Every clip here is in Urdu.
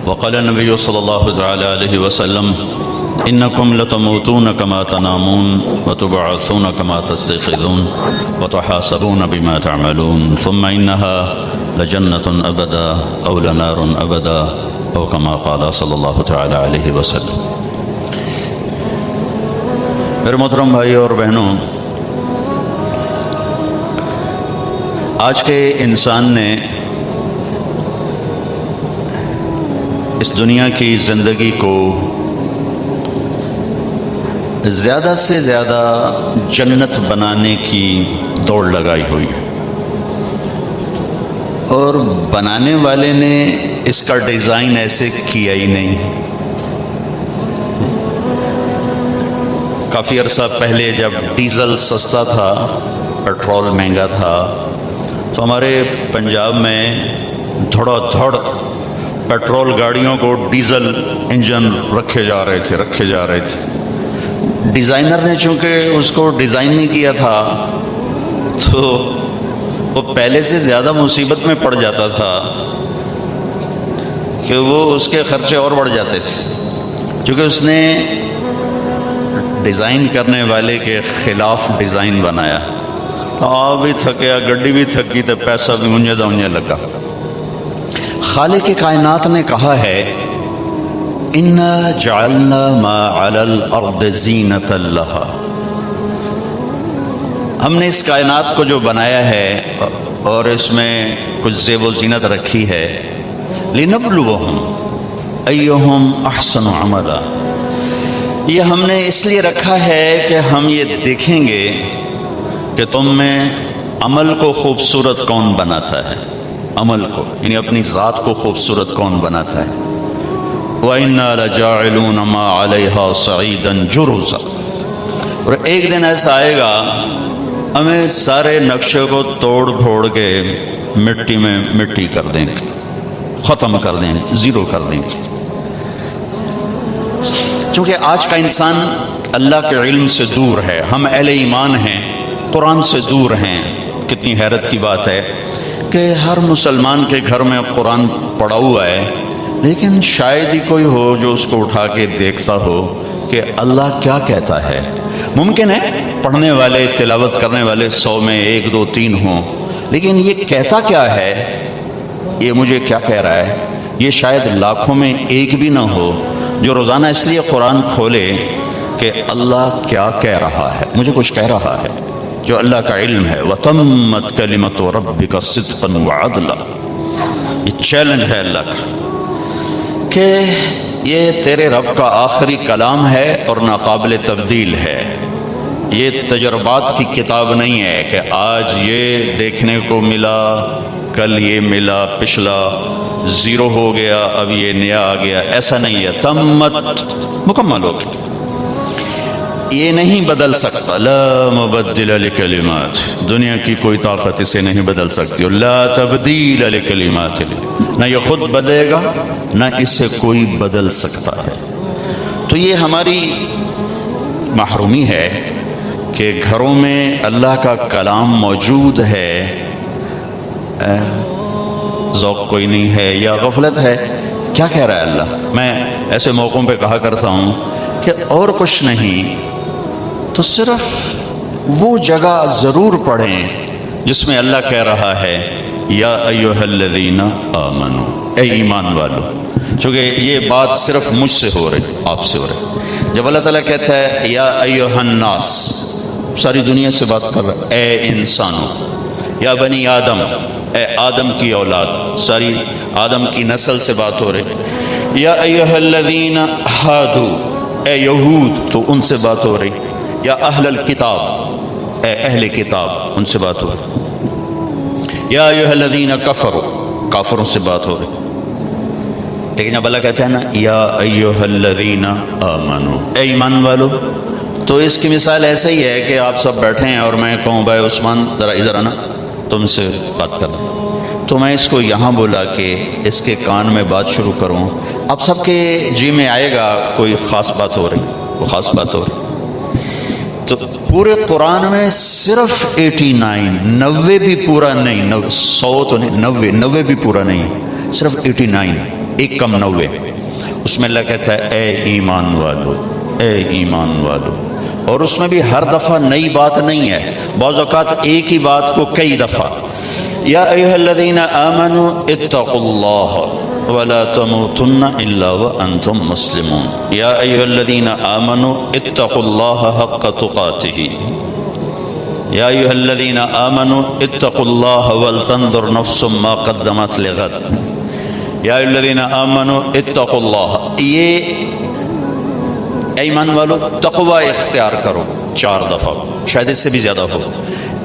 وقال النبي صلى الله تعالى عليه وسلم إنكم لتموتون كما تنامون وتبعثون كما تستيقظون وتحاسبون بما تعملون ثم إنها لجنة أبدا أو لنار أبدا أو كما قال صلى الله تعالى عليه وسلم۔ میرے محترم بھائیوں اور بہنوں، آج کے انسان نے اس دنیا کی زندگی کو زیادہ سے زیادہ جنت بنانے کی دوڑ لگائی ہوئی ہے، اور بنانے والے نے اس کا ڈیزائن ایسے کیا ہی نہیں۔ کافی عرصہ پہلے جب ڈیزل سستا تھا، پیٹرول مہنگا تھا، تو ہمارے پنجاب میں دھڑا دھڑ پیٹرول گاڑیوں کو ڈیزل انجن رکھے جا رہے تھے۔ ڈیزائنر نے چونکہ اس کو ڈیزائن نہیں کیا تھا تو وہ پہلے سے زیادہ مصیبت میں پڑ جاتا تھا کہ وہ اس کے خرچے اور بڑھ جاتے تھے، چونکہ اس نے ڈیزائن کرنے والے کے خلاف ڈیزائن بنایا۔ آپ بھی تھکیا، گڈی بھی تھکی، تو پیسہ بھی منجے دا منجے لگا۔ خالق کائنات نے کہا ہے اِنَّا جَعَلْنَا مَا عَلَى الْأَرْضِ زِينَةً لَهَا، ہم نے اس کائنات کو جو بنایا ہے اور اس میں کچھ زیب و زینت رکھی ہے، لِنَبْلُوَهُمْ أَيُّهُمْ أَحْسَنُ عَمَلًا، یہ ہم نے اس لیے رکھا ہے کہ ہم یہ دیکھیں گے کہ تم میں عمل کو خوبصورت کون بناتا ہے، عمل کو یعنی اپنی ذات کو خوبصورت کون بناتا ہے۔ وَإِنَّا لَجَاعِلُونَ مَا عَلَيْهَا صَعِيدًا جُرُزًا، اور ایک دن ایسا آئے گا ہمیں سارے نقشے کو توڑ پھوڑ کے مٹی میں مٹی کر دیں گے، ختم کر دیں گے، زیرو کر دیں گے۔ چونکہ آج کا انسان اللہ کے علم سے دور ہے، ہم اہل ایمان ہیں، قرآن سے دور ہیں۔ کتنی حیرت کی بات ہے کہ ہر مسلمان کے گھر میں قرآن پڑا ہوا ہے، لیکن شاید ہی کوئی ہو جو اس کو اٹھا کے دیکھتا ہو کہ اللہ کیا کہتا ہے۔ ممکن ہے پڑھنے والے، تلاوت کرنے والے 100 میں 1 2 3 ہوں، لیکن یہ کہتا کیا ہے، یہ مجھے کیا کہہ رہا ہے، یہ شاید لاکھوں میں ایک بھی نہ ہو جو روزانہ اس لیے قرآن کھولے کہ اللہ کیا کہہ رہا ہے، مجھے کچھ کہہ رہا ہے، جو اللہ کا علم ہے۔ وَتَمَّتْ كَلِمَةُ رَبِّكَ صِدْقًا وَعَدْلًا، یہ چیلنج ہے اللہ کا کہ یہ تیرے رب کا آخری کلام ہے اور ناقابل تبدیل ہے۔ یہ تجربات کی کتاب نہیں ہے کہ آج یہ دیکھنے کو ملا، کل یہ ملا، پچھلا زیرو ہو گیا، اب یہ نیا آ گیا، ایسا نہیں ہے۔ تمت مکمل ہو گئی، یہ نہیں بدل سکتا۔ لا مبدل لکلمات، دنیا کی کوئی طاقت اسے نہیں بدل سکتی۔ لا تبدیل لکلمات، نہ یہ خود بدلے گا نہ اسے کوئی بدل سکتا ہے۔ تو یہ ہماری محرومی ہے کہ گھروں میں اللہ کا کلام موجود ہے، ذوق کوئی نہیں ہے یا غفلت ہے۔ کیا کہہ رہا ہے اللہ؟ میں ایسے موقعوں پہ کہا کرتا ہوں کہ اور کچھ نہیں تو صرف وہ جگہ ضرور پڑھیں جس میں اللہ کہہ رہا ہے یا ایھا الذین آمنو، اے ایمان والو، چونکہ یہ بات صرف مجھ سے ہو رہی، آپ سے ہو رہی۔ جب اللہ تعالیٰ کہتا ہے یا ایھا الناس، ساری دنیا سے بات کر رہا ہے، اے انسانوں، یا بنی آدم، اے آدم کی اولاد، ساری آدم کی نسل سے بات ہو رہی۔ یا ایھا الذین ہادو، اے یہود، تو ان سے بات ہو رہی۔ یا اہل الکتاب، اے اہل کتاب، ان سے بات ہو رہی۔ یا ایھا الذین کفروا، کافروں سے بات ہو رہی۔ لیکن جب اللہ کہتا ہے نا یا ایھا الذین آمنو، اے ایمان والو، تو اس کی مثال ایسا ہی ہے کہ آپ سب بیٹھے ہیں اور میں کہوں بھائی عثمان ذرا ادھر آنا، تم سے بات کرنا، تو میں اس کو یہاں بولا کہ اس کے کان میں بات شروع کروں، آپ سب کے جی میں آئے گا کوئی خاص بات ہو رہی، وہ خاص بات ہو رہی۔ تو پورے قرآن میں صرف 89، 90 بھی پورا نہیں، 100 تو نہیں، 90 بھی پورا نہیں، صرف 89 1 کم 90، اس میں اللہ کہتا ہے اے ایمان والو، اے ایمان والو، اور اس میں بھی ہر دفعہ نئی بات نہیں ہے، بعض اوقات ایک ہی بات کو کئی دفعہ، یا ایھا الذین آمنوا اتقوا اللہ ولا تموتن الا وانتم مسلمون، یا ایھا الذین آمنوا اتقوا اللہ حق تقاتہ، یا ایھا الذین آمنوا اتقوا اللہ ولتنظر نفس ما قدمت لغد، یا ایھا الذین آمنوا اتقوا اللہ، یہ ایمان والو تقوی اختیار کرو 4 دفعہ، شاید اس سے بھی زیادہ ہو،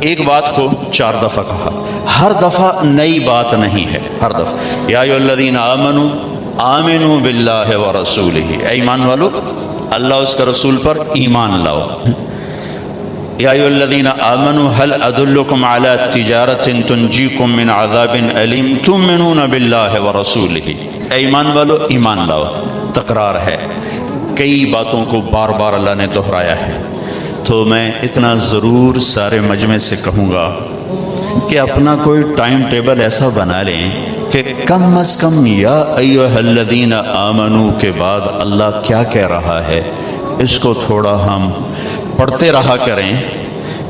ایک بات کو 4 دفعہ کہا، ہر دفعہ نئی بات نہیں ہے، ہر دفعہ یا ایھا الذین آمنوا آمنوا باللہ ورسولہ، ایمان والو اللہ اس کے رسول پر ایمان لاؤ، یا ایھا الذین آمنوا هل ادلکم علی تجارۃ تنجیکم من عذاب علیم تؤمنون باللہ ورسولہ، ایمان والو ایمان لاؤ، تکرار ہے، کئی باتوں کو بار بار اللہ نے دہرایا ہے، تو میں اتنا ضرور سارے مجمع سے کہوں گا کہ اپنا کوئی ٹائم ٹیبل ایسا بنا لیں کہ کم از کم یا ایھا الذین آمنوا کے بعد اللہ کیا کہہ رہا ہے اس کو تھوڑا ہم پڑھتے رہا کریں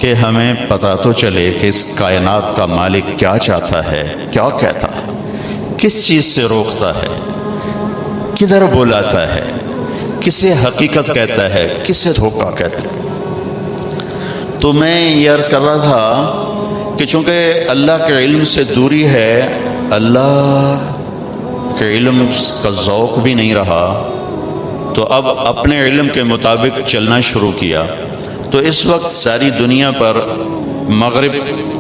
کہ ہمیں پتہ تو چلے کہ اس کائنات کا مالک کیا چاہتا ہے، کیا کہتا ہے، کس چیز سے روکتا ہے، کدھر بلاتا ہے، کسے حقیقت کہتا ہے، کسے دھوکہ کہتا ہے۔ تو میں یہ عرض کر رہا تھا کہ چونکہ اللہ کے علم سے دوری ہے، اللہ کے علم کا ذوق بھی نہیں رہا، تو اب اپنے علم کے مطابق چلنا شروع کیا، تو اس وقت ساری دنیا پر مغرب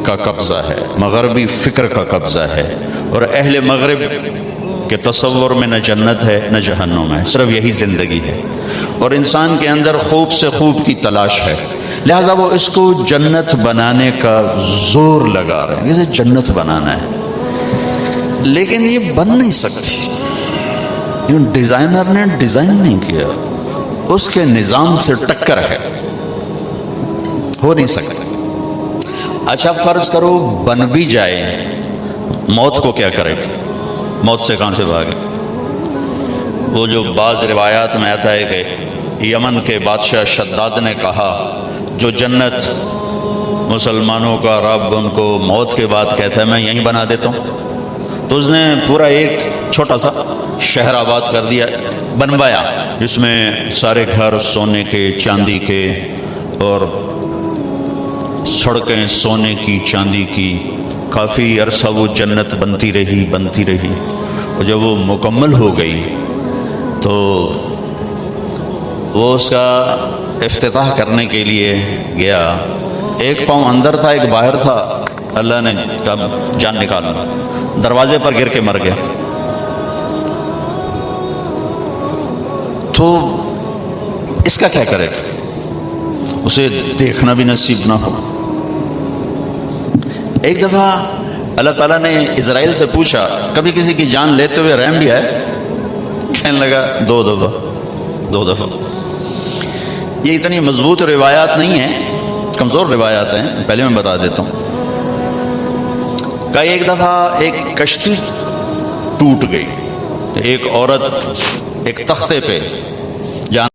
کا قبضہ ہے، مغربی فکر کا قبضہ ہے، اور اہل مغرب کہ تصور میں نہ جنت ہے نہ جہنم ہے، صرف یہی زندگی ہے، اور انسان کے اندر خوب سے خوب کی تلاش ہے، لہذا وہ اس کو جنت بنانے کا زور لگا رہے ہیں، اسے جنت بنانا ہے، لیکن یہ بن نہیں سکتی، ڈیزائنر نے ڈیزائن نہیں کیا، اس کے نظام سے ٹکر ہے، ہو نہیں سکتا۔ اچھا فرض کرو بن بھی جائے، موت کو کیا کرے گا؟ موت سے کہاں سے بھاگے؟ وہ جو بعض روایات میں آتا ہے کہ یمن کے بادشاہ شداد نے کہا جو جنت مسلمانوں کا رب ان کو موت کے بعد کہتا ہے میں یہیں بنا دیتا ہوں، تو اس نے پورا ایک چھوٹا سا شہر آباد کر دیا، بنوایا، جس میں سارے گھر سونے کے چاندی کے اور سڑکیں سونے کی چاندی کی، کافی عرصہ وہ جنت بنتی رہی، اور جب وہ مکمل ہو گئی تو وہ اس کا افتتاح کرنے کے لیے گیا، 1 پاؤں اندر تھا 1 باہر تھا، اللہ نے کہا جان نکالنا، دروازے پر گر کے مر گیا۔ تو اس کا کیا کرے گا؟ اسے دیکھنا بھی نصیب نہ ہو۔ ایک دفعہ اللہ تعالیٰ نے اسرائیل سے پوچھا کبھی کسی کی جان لیتے ہوئے رحم بھی ہے؟ کہنے لگا 2 دفعہ۔ یہ اتنی مضبوط روایات نہیں ہیں، کمزور روایات ہیں، پہلے میں بتا دیتا ہوں۔ کہ ایک دفعہ ایک کشتی ٹوٹ گئی، ایک عورت ایک تختے پہ